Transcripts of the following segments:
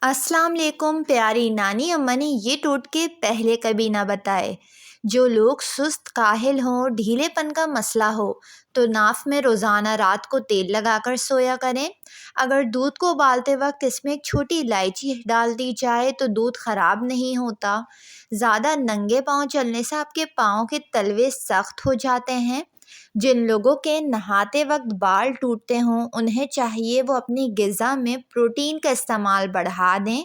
अस्सलाम वालेकुम। प्यारी नानी अम्मा ने ये टोटके पहले कभी ना बताए। जो लोग सुस्त, काहिल हों, ढीलेपन का मसला हो तो नाफ में रोज़ाना रात को तेल लगाकर सोया करें। अगर दूध को उबालते वक्त इसमें एक छोटी इलायची डाल दी जाए तो दूध ख़राब नहीं होता। ज़्यादा नंगे पाँव चलने से आपके पाँव के तलवे सख्त हो जाते हैं। जिन लोगों के नहाते वक्त बाल टूटते हों उन्हें चाहिए वो अपनी ग़िज़ा में प्रोटीन का इस्तेमाल बढ़ा दें।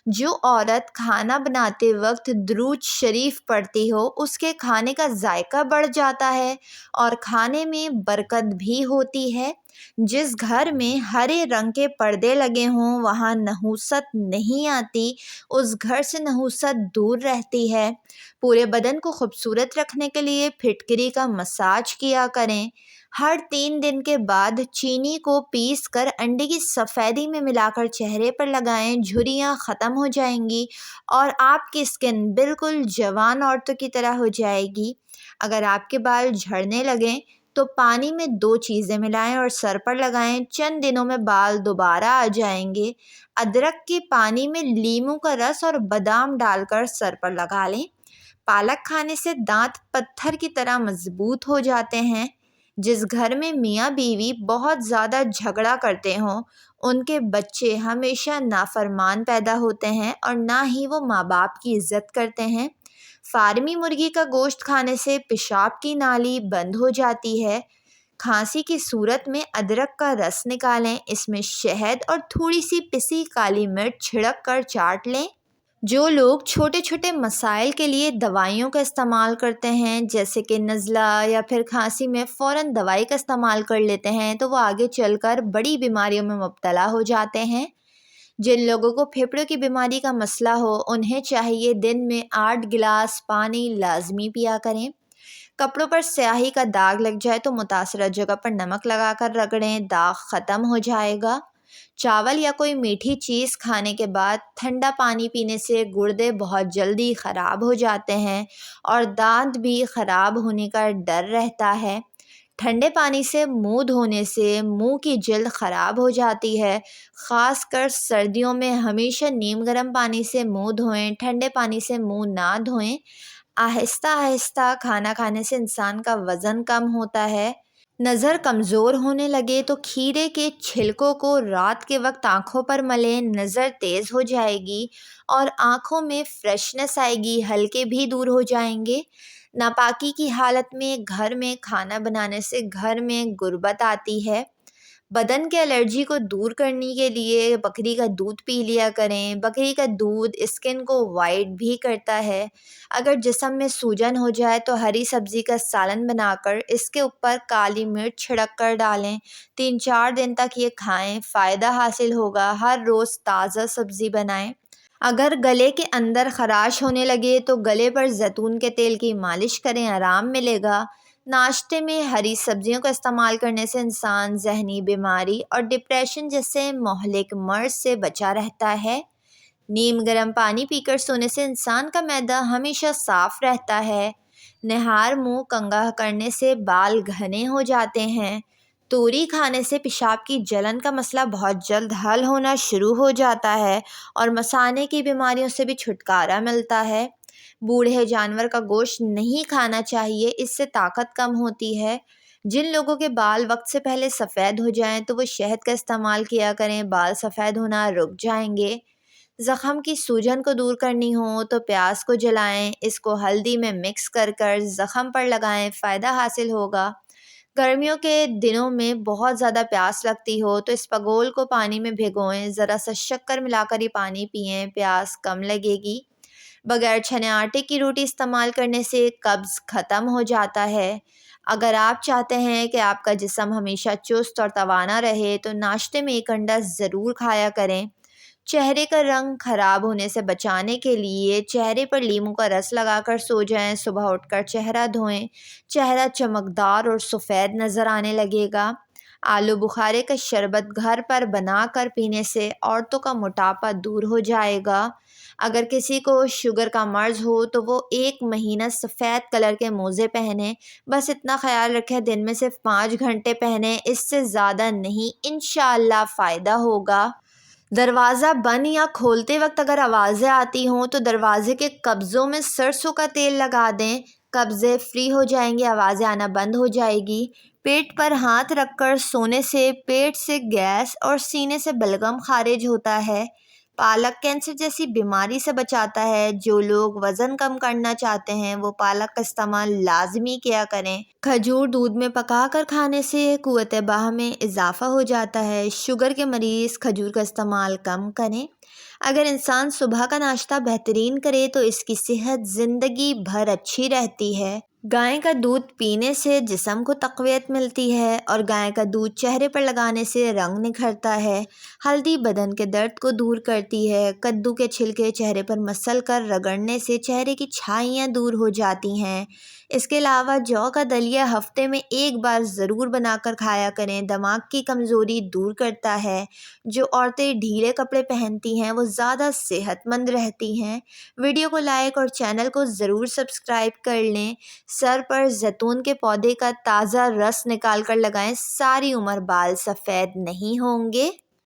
जो औरत खाना बनाते वक्त दुरूद शरीफ पढ़ती हो उसके खाने का जायका बढ़ जाता है और खाने में बरकत भी होती है। जिस घर में हरे रंग के पर्दे लगे हों वहाँ नहुसत नहीं आती, उस घर से नहुसत दूर रहती है। पूरे बदन को खूबसूरत रखने के लिए फिटकरी का मसाज किया करें। हर 3 दिन के बाद चीनी को पीस कर अंडे की सफ़ेदी में मिलाकर चेहरे पर लगाएं। झुर्रियाँ ख़त्म हो जाएंगी और आपकी स्किन बिल्कुल जवान औरतों की तरह हो जाएगी। अगर आपके बाल झड़ने लगें तो पानी में 2 चीज़ें मिलाएं और सर पर लगाएं। चंद दिनों में बाल दोबारा आ जाएंगे। अदरक के पानी में लीमू का रस और बादाम डालकर सर पर लगा लें। पालक खाने से दांत पत्थर की तरह मजबूत हो जाते हैं। जिस घर में मियाँ बीवी बहुत ज़्यादा झगड़ा करते हों उनके बच्चे हमेशा नाफरमान पैदा होते हैं और ना ही वो माँ बाप की इज़्ज़त करते हैं। फार्मी मुर्गी का गोश्त खाने से पेशाब की नाली बंद हो जाती है। खांसी की सूरत में अदरक का रस निकालें, इसमें शहद और थोड़ी सी पिसी काली मिर्च छिड़क कर चाट लें। जो लोग छोटे छोटे मसाइल के लिए दवाइयों का इस्तेमाल करते हैं जैसे कि नज़ला या फिर खांसी में फ़ौरन दवाई का इस्तेमाल कर लेते हैं तो वो आगे चलकर बड़ी बीमारियों में मुब्तला हो जाते हैं। जिन लोगों को फेफड़ों की बीमारी का मसला हो उन्हें चाहिए दिन में 8 गिलास पानी लाजमी पिया करें। कपड़ों पर स्याही का दाग लग जाए तो मुतासरा जगह पर नमक लगाकर रगड़ें, दाग ख़त्म हो जाएगा। चावल या कोई मीठी चीज़ खाने के बाद ठंडा पानी पीने से गुर्दे बहुत जल्दी ख़राब हो जाते हैं और दांत भी ख़राब होने का डर रहता है। ठंडे पानी से मुंह धोने से मुंह की जल्द ख़राब हो जाती है। ख़ासकर सर्दियों में हमेशा नीम गर्म पानी से मुंह धोएं, ठंडे पानी से मुंह ना धोएं। आहिस्ता आहिस्ता खाना खाने से इंसान का वज़न कम होता है। नज़र कमज़ोर होने लगे तो खीरे के छिलकों को रात के वक्त आँखों पर मलें, नज़र तेज़ हो जाएगी और आँखों में फ्रेशनेस आएगी, हल्के भी दूर हो जाएंगे। नापाकी की हालत में घर में खाना बनाने से घर में गुर्बत आती है। बदन के एलर्जी को दूर करने के लिए बकरी का दूध पी लिया करें। बकरी का दूध स्किन को वाइट भी करता है। अगर जिस्म में सूजन हो जाए तो हरी सब्ज़ी का सालन बनाकर इसके ऊपर काली मिर्च छिड़क कर डालें। 3-4 दिन तक ये खाएं, फ़ायदा हासिल होगा। हर रोज़ ताज़ा सब्ज़ी बनाएं। अगर गले के अंदर ख़राश होने लगे तो गले पर जैतून के तेल की मालिश करें, आराम मिलेगा। नाश्ते में हरी सब्जियों का इस्तेमाल करने से इंसान जहनी बीमारी और डिप्रेशन जैसे मोहलिक मर्ज से बचा रहता है। नीम गर्म पानी पीकर सोने से इंसान का मैदा हमेशा साफ रहता है। निहार मुंह कंघा करने से बाल घने हो जाते हैं। तोरी खाने से पेशाब की जलन का मसला बहुत जल्द हल होना शुरू हो जाता है और मसाने की बीमारियों से भी छुटकारा मिलता है। बूढ़े जानवर का गोश्त नहीं खाना चाहिए, इससे ताकत कम होती है। जिन लोगों के बाल वक्त से पहले सफ़ेद हो जाएं तो वो शहद का इस्तेमाल किया करें, बाल सफ़ेद होना रुक जाएंगे। ज़ख़म की सूजन को दूर करनी हो तो प्याज को जलाएं, इसको हल्दी में मिक्स कर कर ज़ख़म पर लगाएं, फ़ायदा हासिल होगा। गर्मियों के दिनों में बहुत ज़्यादा प्यास लगती हो तो इस पगोल को पानी में भिगोएं, ज़रा सा शक्कर मिलाकर ही पानी पिएं, प्यास कम लगेगी। बगैर छने आटे की रोटी इस्तेमाल करने से कब्ज़ ख़त्म हो जाता है। अगर आप चाहते हैं कि आपका जिस्म हमेशा चुस्त और तवाना रहे तो नाश्ते में 1 अंडा ज़रूर खाया करें। चेहरे का रंग खराब होने से बचाने के लिए चेहरे पर लीमू का रस लगाकर सो जाएं। सुबह उठकर चेहरा धोएं, चेहरा चमकदार और सफ़ेद नज़र आने लगेगा। आलू बुखारे का शरबत घर पर बनाकर पीने से औरतों का मोटापा दूर हो जाएगा। अगर किसी को शुगर का मर्ज़ हो तो वो 1 महीना सफ़ेद कलर के मोज़े पहने। बस इतना ख्याल रखें दिन में सिर्फ 5 घंटे पहने, इससे ज़्यादा नहीं। इंशाअल्लाह फ़ायदा होगा। دروازہ بند یا کھولتے وقت اگر آوازیں آتی ہوں تو دروازے کے قبضوں میں سرسوں کا تیل لگا دیں، قبضے فری ہو جائیں گے، آوازیں آنا بند ہو جائے گی۔ پیٹ پر ہاتھ رکھ کر سونے سے پیٹ سے گیس اور سینے سے بلغم خارج ہوتا ہے۔ پالک کینسر جیسی بیماری سے بچاتا ہے۔ جو لوگ وزن کم کرنا چاہتے ہیں وہ پالک کا استعمال لازمی کیا کریں۔ کھجور دودھ میں پکا کر کھانے سے قوت باہ میں اضافہ ہو جاتا ہے۔ شوگر کے مریض کھجور کا استعمال کم کریں۔ اگر انسان صبح کا ناشتہ بہترین کرے تو اس کی صحت زندگی بھر اچھی رہتی ہے۔ گائے کا دودھ پینے سے جسم کو تقویت ملتی ہے اور گائے کا دودھ چہرے پر لگانے سے رنگ نکھرتا ہے۔ ہلدی بدن کے درد کو دور کرتی ہے۔ کدو کے چھلکے چہرے پر مسل کر رگڑنے سے چہرے کی چھائیاں دور ہو جاتی ہیں۔ اس کے علاوہ جو کا دلیا ہفتے میں ایک بار ضرور بنا کر کھایا کریں، دماغ کی کمزوری دور کرتا ہے۔ جو عورتیں ڈھیلے کپڑے پہنتی ہیں وہ زیادہ صحت مند رہتی ہیں۔ ویڈیو کو لائک اور چینل کو ضرور سبسکرائب کر لیں۔ سر پر زیتون کے پودے کا تازہ رس نکال کر لگائیں، ساری عمر بال سفید نہیں ہوں گے۔